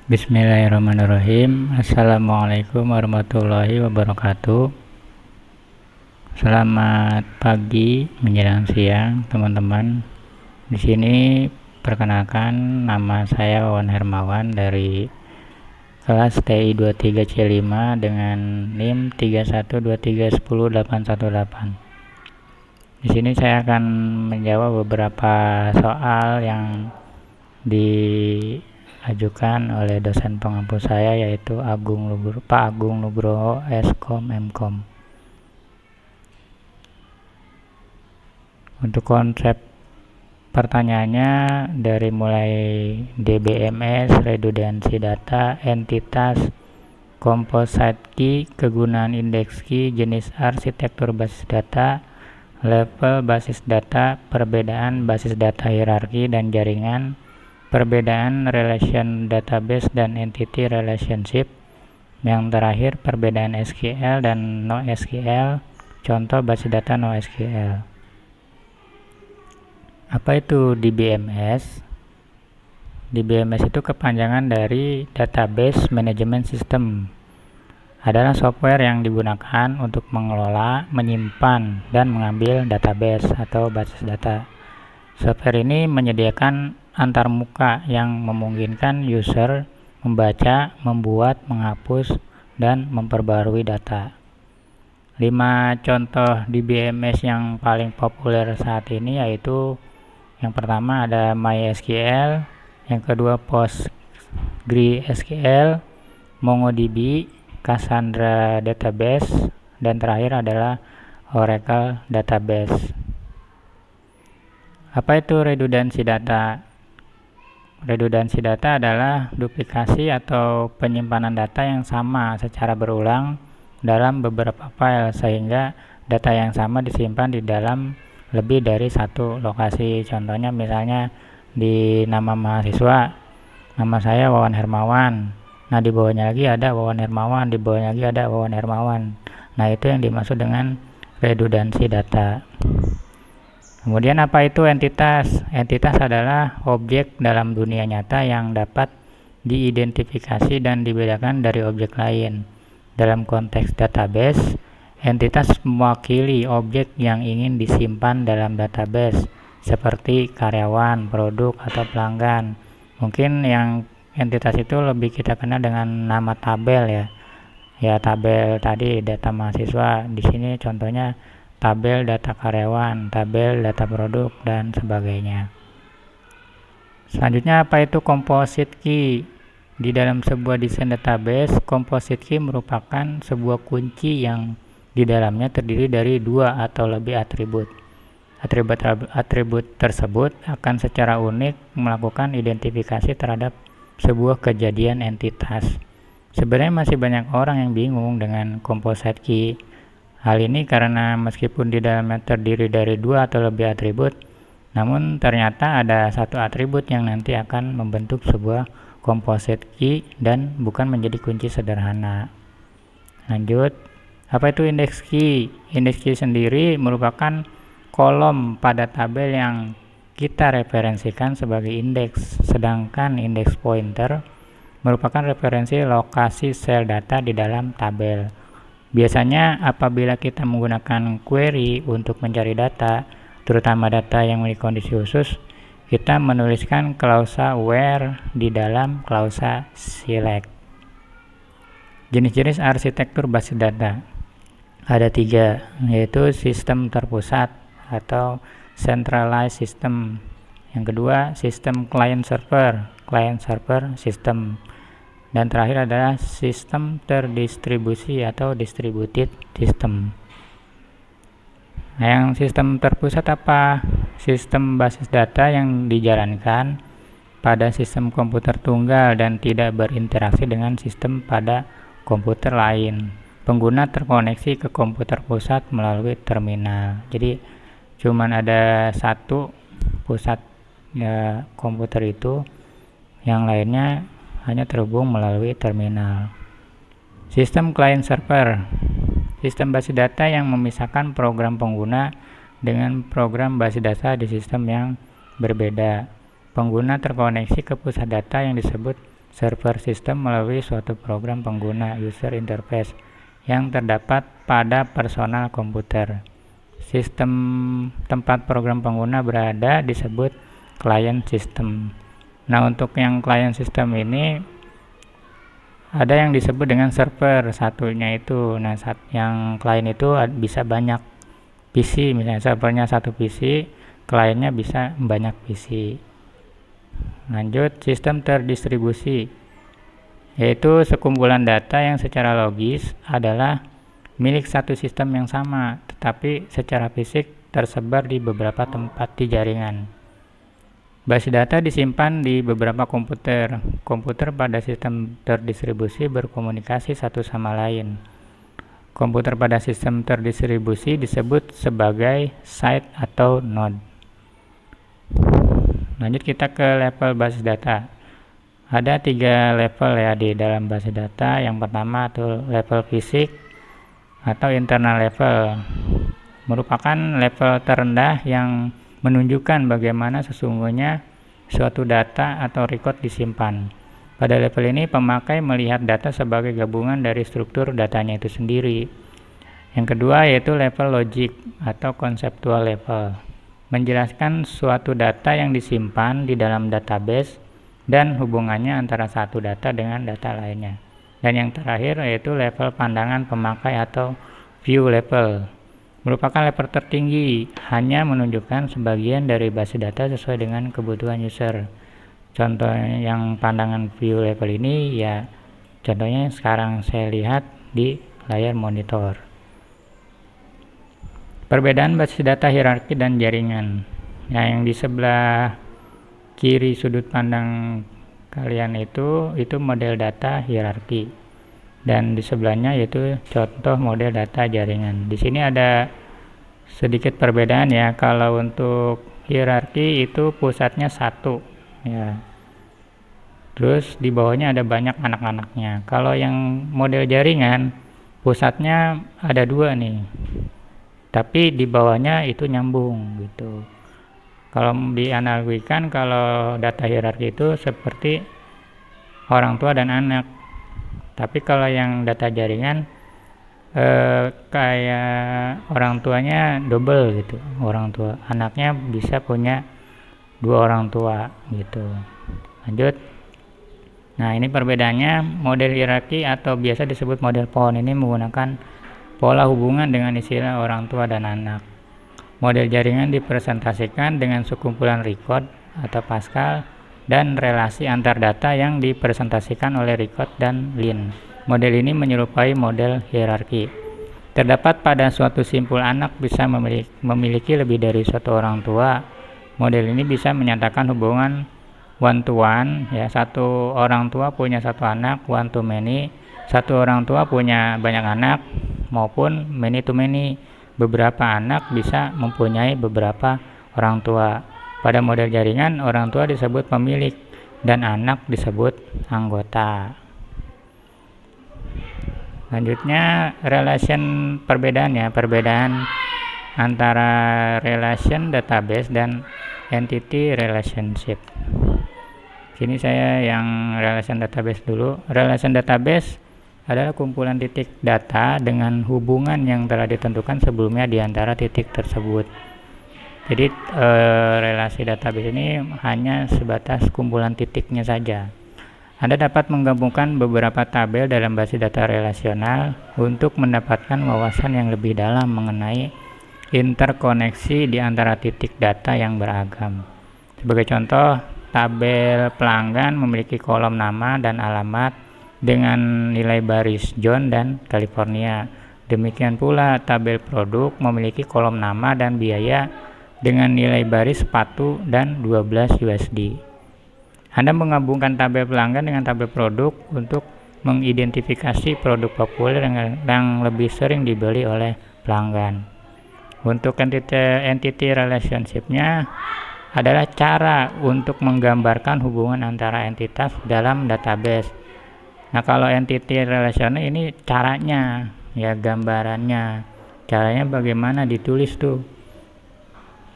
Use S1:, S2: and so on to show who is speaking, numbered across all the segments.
S1: Bismillahirrahmanirrahim. Assalamualaikum warahmatullahi wabarakatuh. Selamat pagi menjelang siang, teman-teman. Di sini perkenalkan, nama saya Wawan Hermawan dari kelas TI 23C5 dengan NIM 31231088. Di sini saya akan menjawab beberapa soal yang diajukan oleh dosen pengampu saya, yaitu Pak Agung Nugroho Skom Mkom. Untuk konsep pertanyaannya dari mulai DBMS, redundansi data, entitas, composite key, kegunaan indeks key, jenis arsitektur basis data, level basis data, perbedaan basis data hierarki dan jaringan, perbedaan relation database dan entity relationship, yang terakhir perbedaan SQL dan NoSQL, contoh basis data NoSQL. Apa itu DBMS? DBMS itu kepanjangan dari Database Management System. Adalah software yang digunakan untuk mengelola, menyimpan, dan mengambil database atau basis data. Software ini menyediakan antarmuka yang memungkinkan user membaca, membuat, menghapus, dan memperbarui data. 5 contoh DBMS yang paling populer saat ini yaitu yang pertama ada MySQL, yang kedua PostgreSQL, MongoDB, Cassandra Database, dan terakhir adalah Oracle Database. Apa itu redundansi data? Redundansi data adalah duplikasi atau penyimpanan data yang sama secara berulang dalam beberapa file, sehingga data yang sama disimpan di dalam lebih dari satu lokasi. Contohnya misalnya di nama mahasiswa, nama saya Wawan Hermawan. Nah, di bawahnya lagi ada Wawan Hermawan, di bawahnya lagi ada Wawan Hermawan. Nah, itu yang dimaksud dengan redundansi data. Kemudian apa itu entitas? Entitas adalah objek dalam dunia nyata yang dapat diidentifikasi dan dibedakan dari objek lain. Dalam konteks database, entitas mewakili objek yang ingin disimpan dalam database, seperti karyawan, produk, atau pelanggan. Mungkin yang entitas itu lebih kita kenal dengan nama tabel ya. Ya, tabel tadi data mahasiswa, di sini contohnya tabel data karyawan, tabel data produk, dan sebagainya. Selanjutnya apa itu composite key? Di dalam sebuah desain database, composite key merupakan sebuah kunci yang di dalamnya terdiri dari 2 atau lebih atribut. Atribut tersebut akan secara unik melakukan identifikasi terhadap sebuah kejadian entitas. Sebenarnya masih banyak orang yang bingung dengan composite key. Hal ini karena meskipun di dalamnya terdiri dari 2 atau lebih atribut, namun ternyata ada satu atribut yang nanti akan membentuk sebuah composite key dan bukan menjadi kunci sederhana. Lanjut, apa itu index key? Index key sendiri merupakan kolom pada tabel yang kita referensikan sebagai indeks, sedangkan index pointer merupakan referensi lokasi sel data di dalam tabel. Biasanya apabila kita menggunakan query untuk mencari data, terutama data yang memiliki kondisi khusus, kita menuliskan klausa where di dalam klausa select. Jenis-jenis arsitektur basis data ada 3, yaitu sistem terpusat atau centralized system. Yang kedua, sistem client server system. Dan terakhir adalah sistem terdistribusi atau distributed system. Nah, yang sistem terpusat apa? Sistem basis data yang dijalankan pada sistem komputer tunggal dan tidak berinteraksi dengan sistem pada komputer lain. Pengguna terkoneksi ke komputer pusat melalui terminal. Jadi cuman ada satu pusat ya, komputer itu, yang lainnya hanya terhubung melalui terminal. Sistem client server, sistem basis data yang memisahkan program pengguna dengan program basis data di sistem yang berbeda. Pengguna terkoneksi ke pusat data yang disebut server sistem melalui suatu program pengguna user interface yang terdapat pada personal komputer. Sistem tempat program pengguna berada disebut client system. Nah, untuk yang client system ini ada yang disebut dengan server satunya itu. Nah, yang client itu bisa banyak PC, misalnya servernya satu PC, kliennya bisa banyak PC. Lanjut, sistem terdistribusi, yaitu sekumpulan data yang secara logis adalah milik satu sistem yang sama, tetapi secara fisik tersebar di beberapa tempat di jaringan. Base data disimpan di beberapa komputer. Komputer pada sistem terdistribusi berkomunikasi satu sama lain. Komputer pada sistem terdistribusi disebut sebagai site atau node. Lanjut kita ke level basis data. Ada 3 level ya di dalam basis data. Yang pertama itu level fisik atau internal level. Merupakan level terendah yang menunjukkan bagaimana sesungguhnya suatu data atau record disimpan. Pada level ini pemakai melihat data sebagai gabungan dari struktur datanya itu sendiri. Yang kedua yaitu level logic atau conceptual level, menjelaskan suatu data yang disimpan di dalam database dan hubungannya antara satu data dengan data lainnya. Dan yang terakhir yaitu level pandangan pemakai atau view level, merupakan level tertinggi, hanya menunjukkan sebagian dari base data sesuai dengan kebutuhan user. Contoh yang pandangan view level ini ya contohnya sekarang saya lihat di layar monitor. Perbedaan basis data hierarki dan jaringan. Nah, yang di sebelah kiri sudut pandang kalian itu model data hierarki, dan di sebelahnya yaitu contoh model data jaringan. Di sini ada sedikit perbedaan ya. Kalau untuk hierarki itu pusatnya satu ya, terus di bawahnya ada banyak anak-anaknya. Kalau yang model jaringan pusatnya ada 2 nih, tapi di bawahnya itu nyambung gitu. Kalau dianalogikan, kalau data hierarki itu seperti orang tua dan anak, tapi kalau yang data jaringan kayak orang tuanya double gitu, orang tua anaknya bisa punya 2 orang tua gitu. Lanjut. Nah, ini perbedaannya. Model hierarki atau biasa disebut model pohon ini menggunakan pola hubungan dengan istilah orang tua dan anak. Model jaringan dipresentasikan dengan sekumpulan record atau Pascal dan relasi antar data yang dipresentasikan oleh record dan line. Model ini menyerupai model hierarki. Terdapat pada suatu simpul anak bisa memiliki lebih dari satu orang tua. Model ini bisa menyatakan hubungan one to one ya, satu orang tua punya satu anak, one to many, satu orang tua punya banyak anak, maupun many to many, beberapa anak bisa mempunyai beberapa orang tua. Pada model jaringan, orang tua disebut pemilik dan anak disebut anggota. Lanjutnya relation perbedaan antara relation database dan entity relationship. Sini saya yang relation database dulu. Relation database adalah kumpulan titik data dengan hubungan yang telah ditentukan sebelumnya di antara titik tersebut. Jadi relasi database ini hanya sebatas kumpulan titiknya saja. Anda dapat menggabungkan beberapa tabel dalam basis data relasional untuk mendapatkan wawasan yang lebih dalam mengenai interkoneksi di antara titik data yang beragam. Sebagai contoh, tabel pelanggan memiliki kolom nama dan alamat dengan nilai baris John dan California. Demikian pula tabel produk memiliki kolom nama dan biaya dengan nilai baris sepatu dan 12 USD. Anda menggabungkan tabel pelanggan dengan tabel produk untuk mengidentifikasi produk populer yang lebih sering dibeli oleh pelanggan. Untuk entity relationship-nya adalah cara untuk menggambarkan hubungan antara entitas dalam database. Nah, kalau entity relational ini caranya, ya gambarannya. Caranya bagaimana ditulis tuh.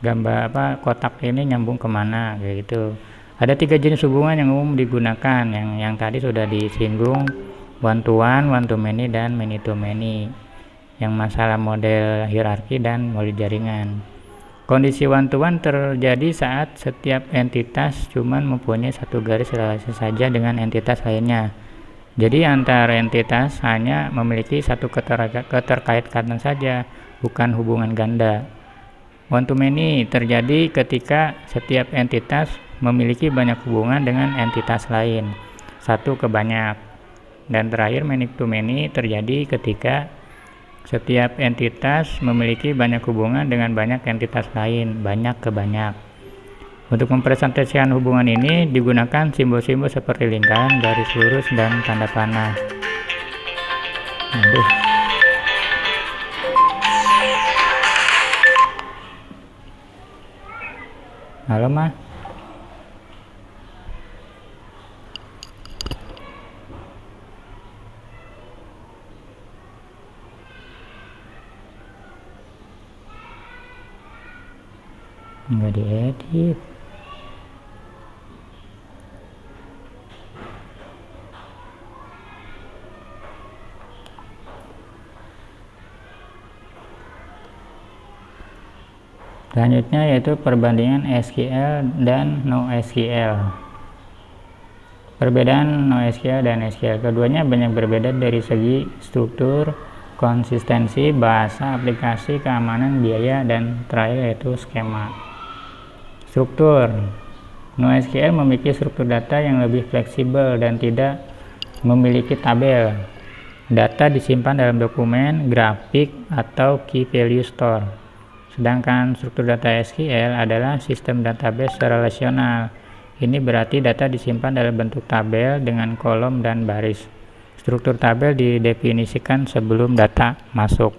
S1: Gambar kotak ini nyambung kemana kayak gitu. Ada 3 jenis hubungan yang umum digunakan, yang tadi sudah disinggung, one to one to many, dan many to many. Yang masalah model hierarki dan model jaringan. Kondisi one to one terjadi saat setiap entitas cuma mempunyai satu garis relasi saja dengan entitas lainnya. Jadi antar entitas hanya memiliki satu keterkaitan saja, bukan hubungan ganda. One to many terjadi ketika setiap entitas memiliki banyak hubungan dengan entitas lain, satu ke banyak. Dan terakhir, many to many terjadi ketika setiap entitas memiliki banyak hubungan dengan banyak entitas lain, banyak ke banyak. Untuk mempresentasikan hubungan ini digunakan simbol-simbol seperti lingkaran, garis lurus, dan tanda panah. Halo, Ma. Nggak diedit. Selanjutnya yaitu perbandingan SQL dan NoSQL. Perbedaan NoSQL dan SQL, keduanya banyak berbeda dari segi struktur, konsistensi, bahasa, aplikasi, keamanan, biaya, dan terakhir yaitu skema. Struktur. NoSQL memiliki struktur data yang lebih fleksibel dan tidak memiliki tabel. Data disimpan dalam dokumen, grafik, atau key value store. Sedangkan struktur data SQL adalah sistem database relasional. Ini berarti data disimpan dalam bentuk tabel dengan kolom dan baris. Struktur tabel didefinisikan sebelum data masuk.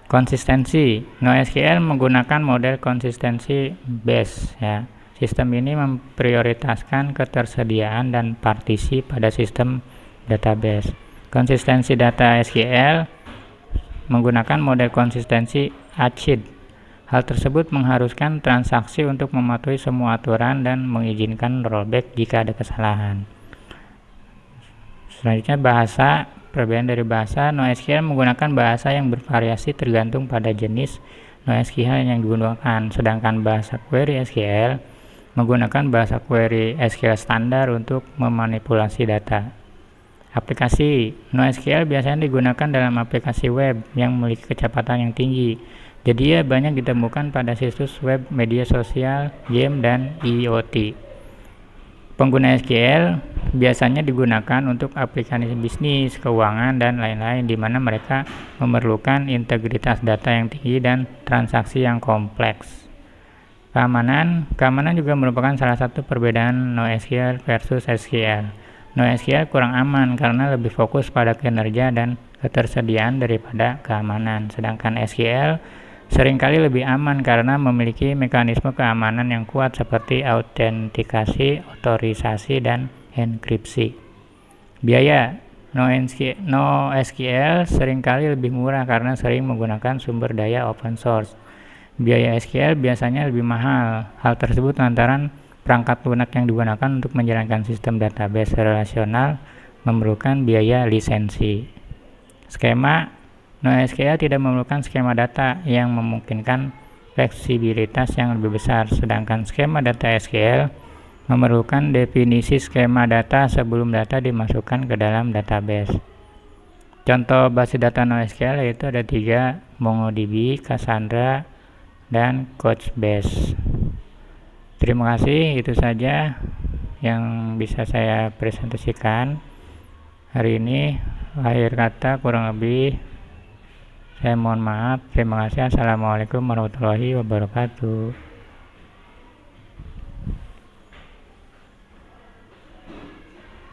S1: Konsistensi. NoSQL menggunakan model konsistensi base ya. Sistem ini memprioritaskan ketersediaan dan partisi pada sistem database. Konsistensi data SQL menggunakan model konsistensi ACID. Hal tersebut mengharuskan transaksi untuk mematuhi semua aturan dan mengizinkan rollback jika ada kesalahan. Selanjutnya bahasa. Perbedaan dari bahasa. NoSQL menggunakan bahasa yang bervariasi tergantung pada jenis NoSQL yang digunakan, sedangkan bahasa query SQL menggunakan bahasa query SQL standar untuk memanipulasi data. Aplikasi. NoSQL biasanya digunakan dalam aplikasi web yang memiliki kecepatan yang tinggi. Jadi banyak ditemukan pada situs web, media sosial, game, dan IoT. Pengguna SQL biasanya digunakan untuk aplikasi bisnis, keuangan, dan lain-lain, di mana mereka memerlukan integritas data yang tinggi dan transaksi yang kompleks. Keamanan juga merupakan salah satu perbedaan NoSQL versus SQL. NoSQL kurang aman karena lebih fokus pada kinerja dan ketersediaan daripada keamanan, sedangkan SQL seringkali lebih aman karena memiliki mekanisme keamanan yang kuat seperti autentikasi, otorisasi, dan enkripsi. Biaya. NoSQL seringkali lebih murah karena sering menggunakan sumber daya open source. Biaya SQL biasanya lebih mahal. Hal tersebut lantaran perangkat lunak yang digunakan untuk menjalankan sistem database relasional memerlukan biaya lisensi. Skema. NoSQL tidak memerlukan skema data yang memungkinkan fleksibilitas yang lebih besar, sedangkan skema data SQL memerlukan definisi skema data sebelum data dimasukkan ke dalam database. Contoh basis data NoSQL yaitu ada 3, MongoDB, Cassandra, dan Couchbase. Terima kasih, itu saja yang bisa saya presentasikan hari ini. Akhir kata kurang lebih saya mohon maaf. Terima kasih. Assalamualaikum warahmatullahi wabarakatuh.